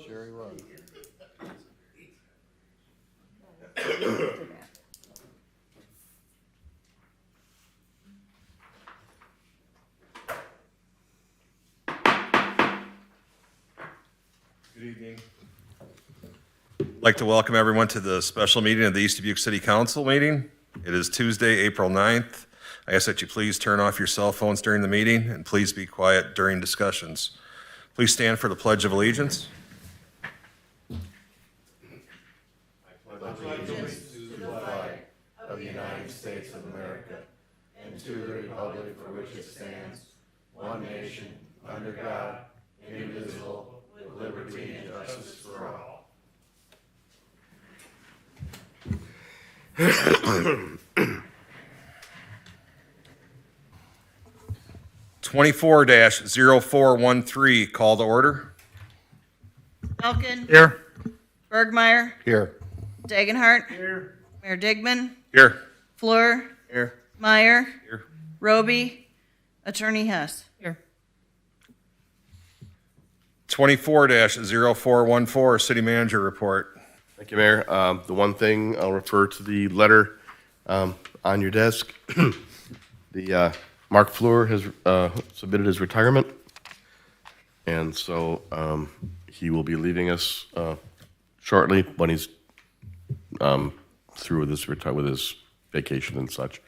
Sure he was. Good evening. I'd like to welcome everyone to the special meeting of the East Dubuque City Council meeting. It is Tuesday, April 9th. I ask that you please turn off your cell phones during the meeting and please be quiet during discussions. Please stand for the Pledge of Allegiance. Of the United States of America and to the republic for which it stands, one nation, under God, indivisible, with liberty and justice for all. Twenty-four 0413 call to order. Elkin. Here. Bergmeyer. Here. Dagenhart. Here. Mayor Digman. Here. Fleur. Here. Meyer. Here. Roby. Attorney Hess. Here. 24 0414 City Manager Report. Thank you, Mayor. The one thing, I'll refer to the letter on your desk. The Mark Fleur has submitted his retirement, and so he will be leaving us shortly when he's through with his vacation and such.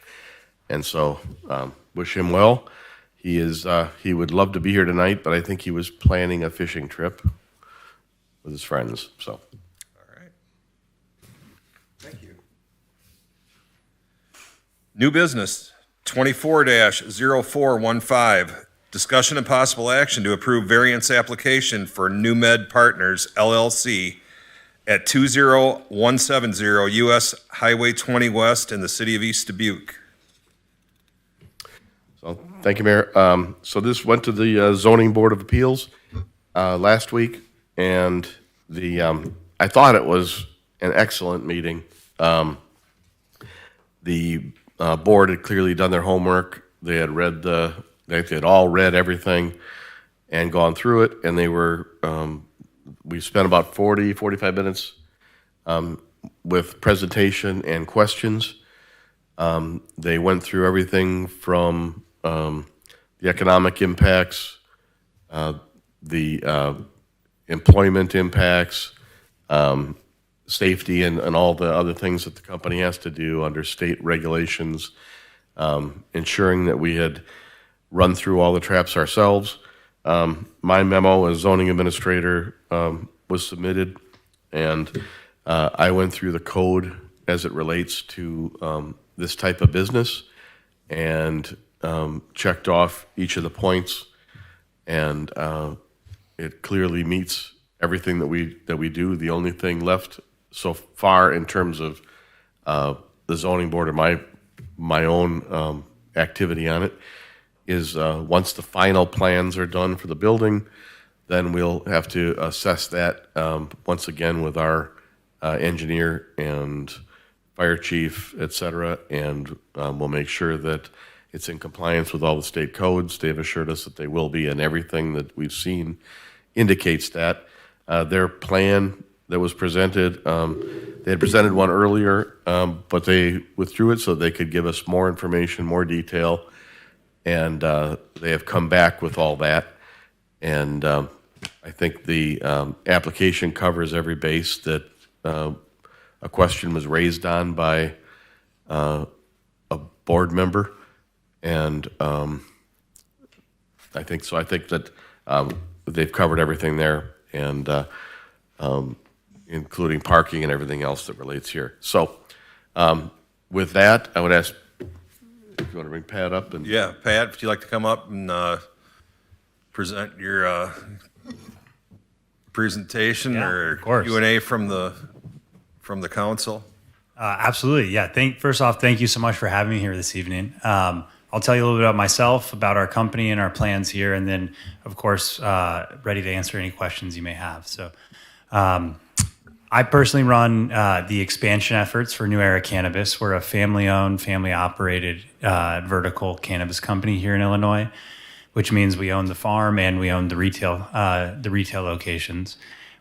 And so wish him well. He would love to be here tonight, but I think he was planning a fishing trip with his friends. So. All right. Thank you. New business, 24 0415 discussion and possible action to approve variance application for New Med Partners LLC at 20170 US Highway 20 West in the city of East Dubuque. So, thank you, Mayor. So this went to the Zoning Board of Appeals last week, and I thought it was an excellent meeting. The board had clearly done their homework. They had they had all read everything and gone through it, and we spent about 45 minutes with presentation and questions. They went through everything from the economic impacts, the employment impacts, safety, and all the other things that the company has to do under state regulations, ensuring that we had run through all the traps ourselves. My memo as zoning administrator was submitted, and I went through the code as it relates to this type of business and checked off each of the points, and it clearly meets everything that we do. The only thing left so far in terms of the zoning board or my own activity on it is once the final plans are done for the building, then we'll have to assess that once again with our engineer and fire chief, et cetera, and we'll make sure that it's in compliance with all the state codes. They've assured us that they will be, and everything that we've seen indicates that. Their plan that was presented, they had presented one earlier, but they withdrew it so they could give us more information, more detail, and they have come back with all that. And I think the application covers every base that a question was raised on by a board member. And I think that they've covered everything there, and including parking and everything else that relates here. So with that, I would ask if you want to bring Pat up. And Yeah, Pat, would you like to come up and present your presentation Yeah, or of course. Q&A from the council? Absolutely. Yeah. First off, thank you so much for having me here this evening. I'll tell you a little bit about myself, about our company and our plans here, and then, of course, ready to answer any questions you may have. So I personally run the expansion efforts for New Era Cannabis. We're a family-owned, family-operated vertical cannabis company here in Illinois, which means we own the farm and we own the retail locations.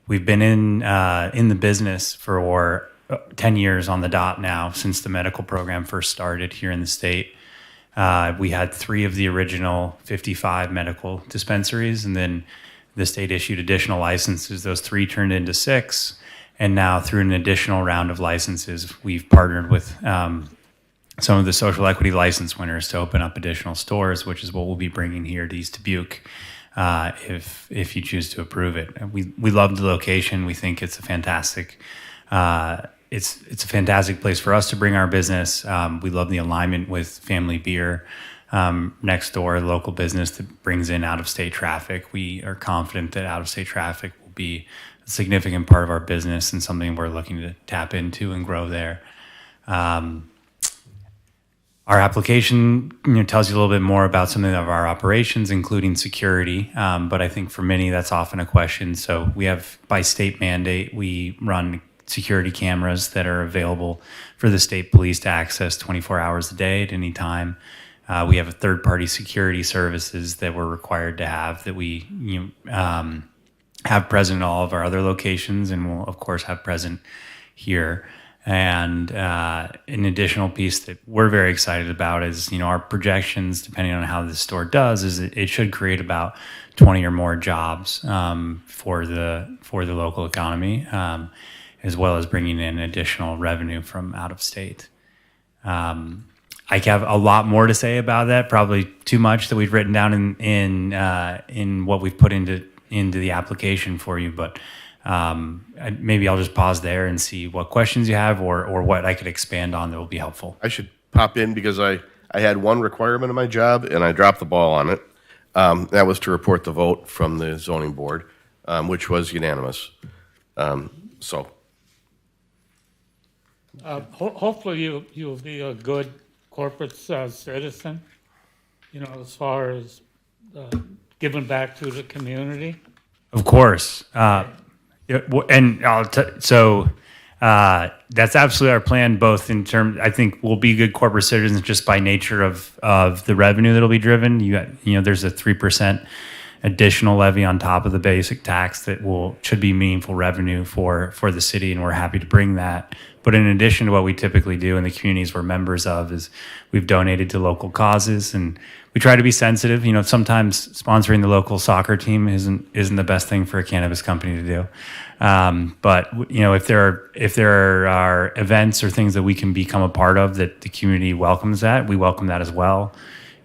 We've been in the business for 10 years on the dot now, since the medical program first started here in the state. We had 3 of the original 55 medical dispensaries, and then the state issued additional licenses. Those 3 turned into 6, and now through an additional round of licenses, we've partnered with some of the social equity license winners to open up additional stores, which is what we'll be bringing here to East Dubuque if you choose to approve it. We love the location. We think it's a fantastic it's a fantastic place for us to bring our business. We love the alignment with Family Beer next door, local business that brings in out-of-state traffic. We are confident that out-of-state traffic will be a significant part of our business and something we're looking to tap into and grow there. Our application tells you a little bit more about some of our operations, including security. But I think for many, that's often a question. So we have, by state mandate, we run security cameras that are available for the state police to access 24 hours a day at any time. We have a third-party security services that we're required to have that we have present in all of our other locations, and will, of course, have present here. And an additional piece that we're very excited about is, our projections, depending on how this store does, is it should create about 20 or more jobs for the local economy, as well as bringing in additional revenue from out of state. I have a lot more to say about that, probably too much that we've written down in what we've put into the application for you, but maybe I'll just pause there and see what questions you have or what I could expand on that will be helpful. I should pop in because I had one requirement of my job and I dropped the ball on it. That was to report the vote from the zoning board, which was unanimous. Hopefully you'll be a good corporate citizen, as far as giving back to the community. Of course. And that's absolutely our plan, both in terms, I think we'll be good corporate citizens just by nature of the revenue that'll be driven. There's a 3% additional levy on top of the basic tax that should be meaningful revenue for the city, and we're happy to bring that. But in addition to what we typically do in the communities we're members of, is we've donated to local causes, and we try to be sensitive. Sometimes sponsoring the local soccer team isn't the best thing for a cannabis company to do. But if there are events or things that we can become a part of that the community welcomes, we welcome that as well.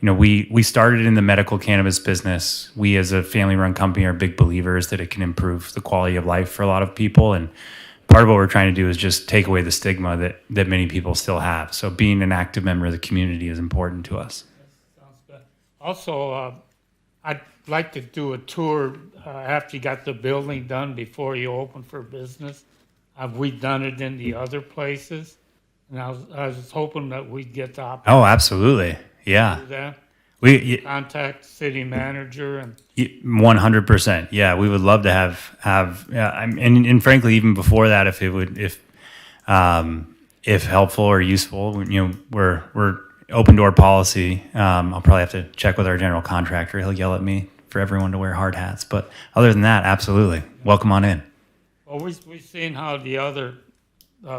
We started in the medical cannabis business. We, as a family-run company, are big believers that it can improve the quality of life for a lot of people. And part of what we're trying to do is just take away the stigma that many people still have. So being an active member of the community is important to us. Sounds good. Also, I'd like to do a tour after you got the building done before you open for business. We've done it in the other places, and I was hoping that we'd get the opportunity Oh, absolutely. Yeah. to do that. We Contact city manager and 100%. Yeah, we would love to have and frankly, even before that, if helpful or useful, we're open door policy. I'll probably have to check with our general contractor. He'll yell at me for everyone to wear hard hats, but other than that, absolutely, welcome on in. well, we've seen how the other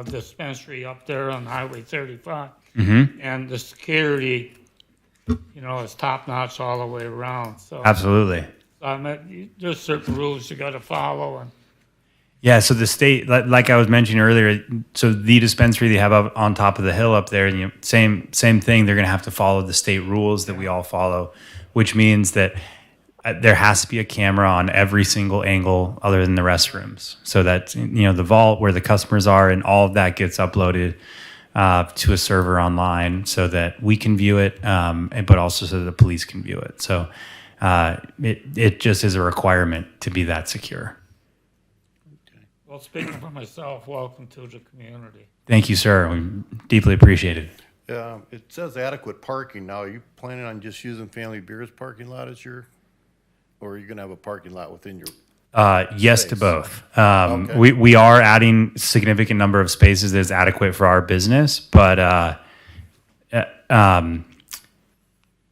dispensary up there on Highway 35 and the security, is top notch all the way around. So Absolutely. I mean, there's certain rules you got to follow, and Yeah, so the state, like I was mentioning earlier, so the dispensary they have up on top of the hill up there, same thing. They're going to have to follow the state rules that we all follow, which means that there has to be a camera on every single angle other than the restrooms, so that the vault where the customers are and all of that gets uploaded to a server online, so that we can view it, but also so that the police can view it. So it just is a requirement to be that secure. well, speaking for myself, welcome to the community. Thank you, sir. We deeply appreciate it. It says adequate parking. Now, are you planning on just using Family Beer's parking lot as or are you gonna have a parking lot within your? Yes to Space. both. Okay. We are adding significant number of spaces that's adequate for our business, but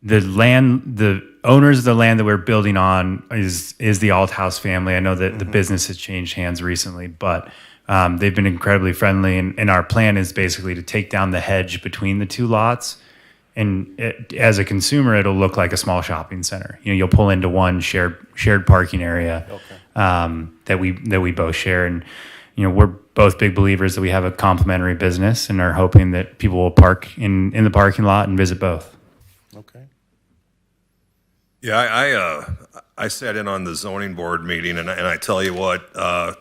the owners of the land that we're building on is the Althouse family. I know that the business has changed hands recently, but they've been incredibly friendly. And our plan is basically to take down the hedge between the two lots. And as a consumer, it'll look like a small shopping center. You'll pull into one shared parking area that we both share. And we're both big believers that we have a complementary business, and are hoping that people will park in the parking lot and visit both. Okay. Yeah, I sat in on the zoning board meeting, and I tell you what,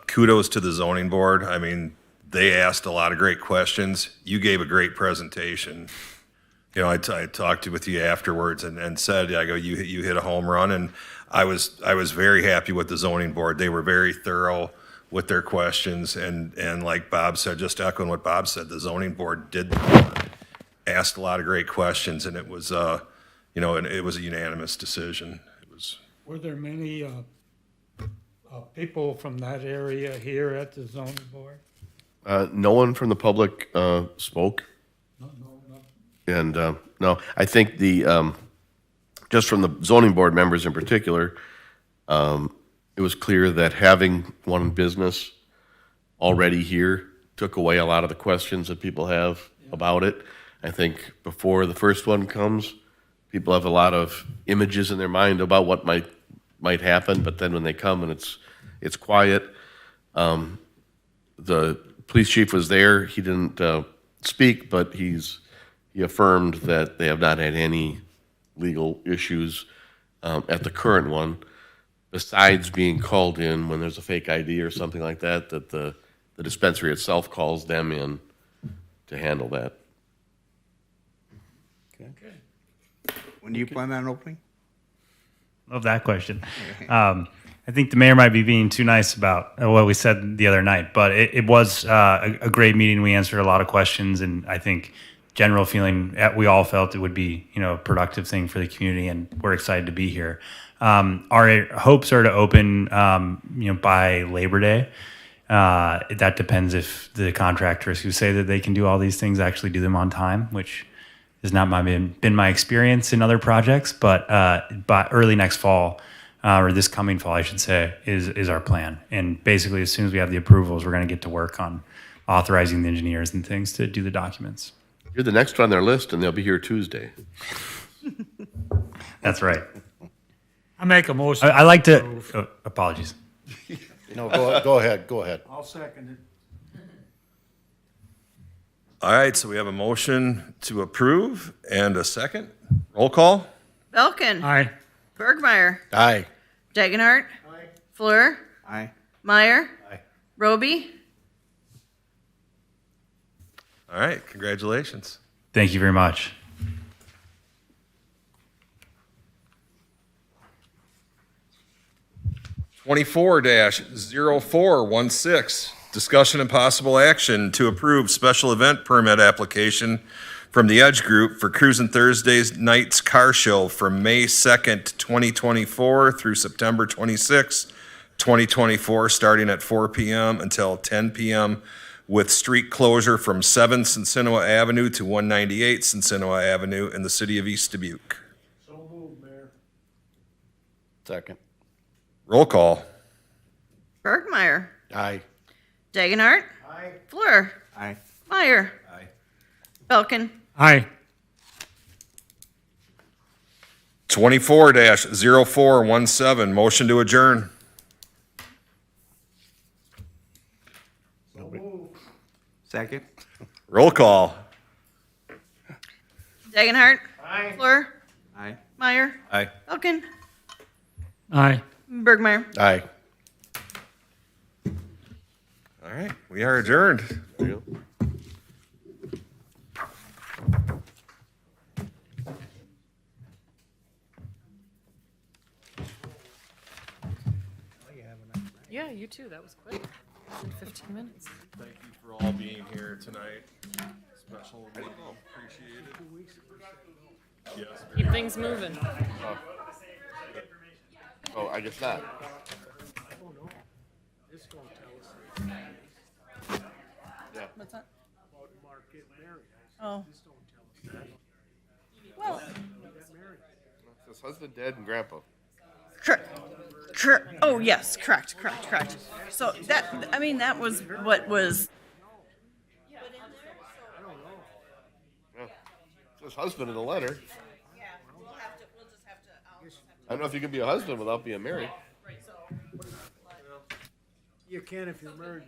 kudos to the zoning board. I mean, they asked a lot of great questions. You gave a great presentation. I talked with you afterwards and said, I go, you hit a home run, and I was very happy with the zoning board. They were very thorough with their questions, and like Bob said, just echoing what Bob said, the zoning board asked a lot of great questions, and it was and it was a unanimous decision. Were there many people from that area here at the zoning board? No one from the public spoke. No. And no, I think just from the zoning board members in particular, it was clear that having one business already here took away a lot of the questions that people have about it. I think before the first one comes, people have a lot of images in their mind about what might happen, but then when they come and it's quiet, the police chief was there. He didn't speak, but he affirmed that they have not had any legal issues at the current one, besides being called in when there's a fake ID or something like that, that the dispensary itself calls them in to handle that. When do you plan on opening? Love that question. I think the mayor might be being too nice about what we said the other night, but it was a great meeting. We answered a lot of questions, and I think general feeling we all felt it would be a productive thing for the community, and we're excited to be here. Our hopes are to open by Labor Day. That depends if the contractors who say that they can do all these things actually do them on time, which has not been my experience in other projects, but by early next fall, or this coming fall, I should say, is our plan. And basically, as soon as we have the approvals, we're going to get to work on authorizing the engineers and things to do the documents. You're the next on their list, and they'll be here Tuesday. That's right. I make a motion. I like to. Apologies. No, go ahead. I'll second it. All right, so we have a motion to approve and a second. Roll call. Belkin. Aye. Bergmeyer. Aye. Dagenhart. Fleur. Aye. Meyer. Aye. Roby. All right, congratulations. Thank you very much. Twenty-four 0416. Discussion and possible action to approve special event permit application from the Edge Group for Cruisin' Thursdays Nights Car Show from May 2nd, 2024 through September 26th, 2024, starting at 4 p.m. until 10 p.m. with street closure from 7 Cincinnati Avenue to 198 Cincinnati Avenue in the city of East Dubuque. So moved, Mayor. Second. Roll call. Bergmeyer. Aye. Dagenhart. Aye. Fleur. Aye. Meyer. Aye. Belkin. Aye. 24 0417. Motion to adjourn. Second. Roll call. Dagenhart. Aye. Fleur. Aye. Meyer. Aye. Belkin. Aye. Bergmeyer. Aye. All right, we are adjourned. There you go. Yeah, you too. That was quick. In 15 minutes. Thank you for all being here tonight. Special, appreciate it. Yes. Keep things moving. Oh, I guess not. What's that? Oh. Well. His husband, dad, and grandpa. Oh, yes, correct. So that, I mean, that was what was, Yeah. His husband in the letter. I don't know if you can be a husband without being married. You can if you're married